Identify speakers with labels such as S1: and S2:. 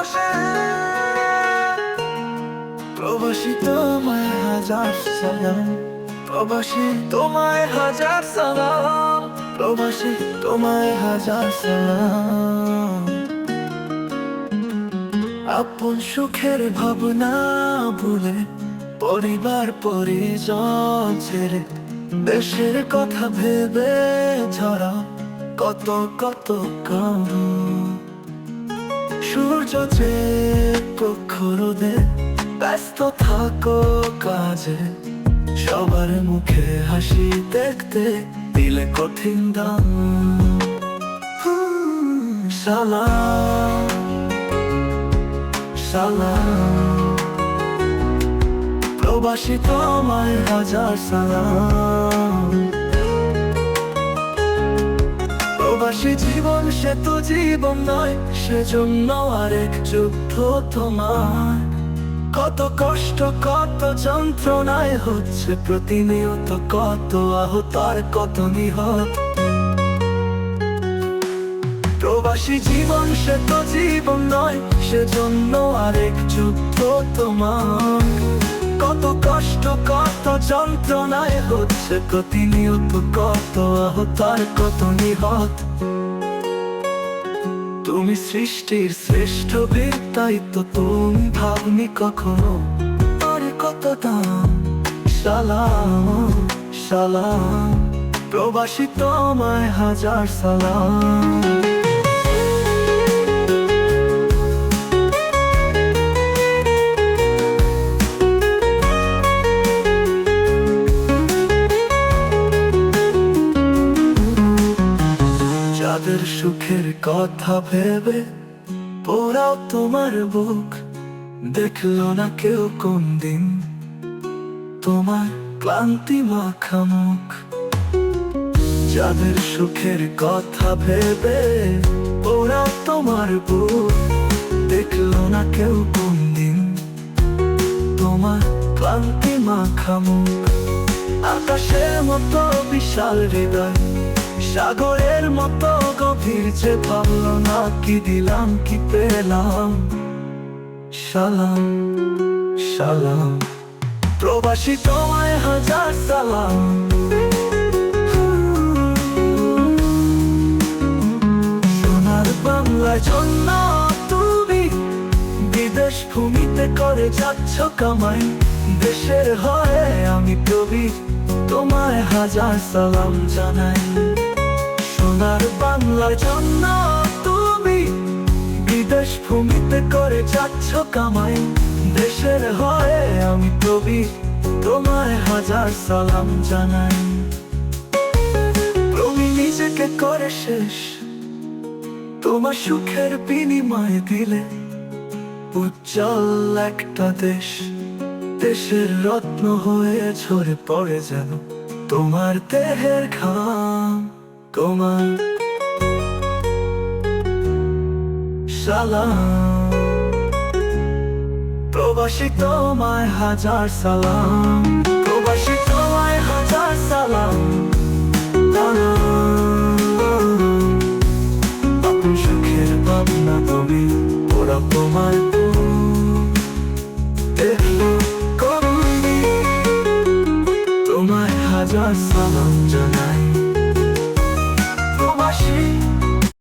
S1: প্রবাসে। প্রবাসী তোমায় হাজার সালাম, প্রবাসী তোমায় হাজার সালাম, প্রবাসী তোমায় হাজার সালাম। আপন সুখের ভাবনা ভুলে, পরিবার পরিজন ছেড়ে, দেশের কথা ভেবে ঝরা কত কত কাম। সূর্য যে প্রখর রোদে ব্যস্ত থাকো কাজে, সবার মুখে হাসি দেখতে দিলে কঠিন দাম। সালাম সালাম, প্রবাসী তোমায় হাজার সালাম। প্রবাসী জীবন সে তো জীবন নয়, সেজন্য আরেক যুদ্ধ তোমার। কত কষ্ট কত যন্ত্রণায় হচ্ছে প্রতিনিয়ত, কত আহত আর কত নিহত। প্রবাসী জীবন সে তো জীবন নয়, সেজন্য আরেক যুদ্ধ তোমার। কত কষ্ট কত যন্ত্রণায় হচ্ছে প্রতিনিয়ত, কত আহত আর কত নিহত। তুমি সৃষ্টির শ্রেষ্ঠ বীর, তাই তো তুমি ভাবনি কখনো আর কত দাম। সালাম সালাম, প্রবাসী তোমায় হাজার সালাম। যাদের সুখের কথা ভেবে পোড়াও তোমার বুক, দেখলো না কেউ কোন দিন তোমার ক্লান্তি মাখা মুখ। যাদের সুখের কথা ভেবে পোড়াও তোমার বুক, দেখলো না কেউ কোন দিন তোমার ক্লান্তি মাখা মুখ। আকাশের মতো বিশাল হৃদয়, সাগরের মতো গভীর, যে ভাবলো না কি দিলাম কি পেলাম। সালাম সালাম, প্রবাসী তোমায় হাজার সালাম। সোনার বাংলার জন্য তুমি বিদেশ ভূমিতে করে যাচ্ছ কামাই। দেশের হয়ে আমি কবি তোমায় হাজার সালাম জানাই। সোনার বাংলার জন্য তুমি বিদেশ ভূমিতে করে যাচ্ছ কামাই। দেশের হয়ে আমি কবি তোমায় হাজার সালাম জানাই। তুমি নিজেকে করে শেষ, তোমার সুখের বিনিময়ে দিলে উজ্জ্বল একটা দেশ। দেশের রত্ন হয়ে ঝরে পড়ে যেন তোমার দেহের ঘাম। তোমার সালাম, প্রবাসী তোমায় হাজার সালাম, প্রবাসী তোমায় হাজার সালাম।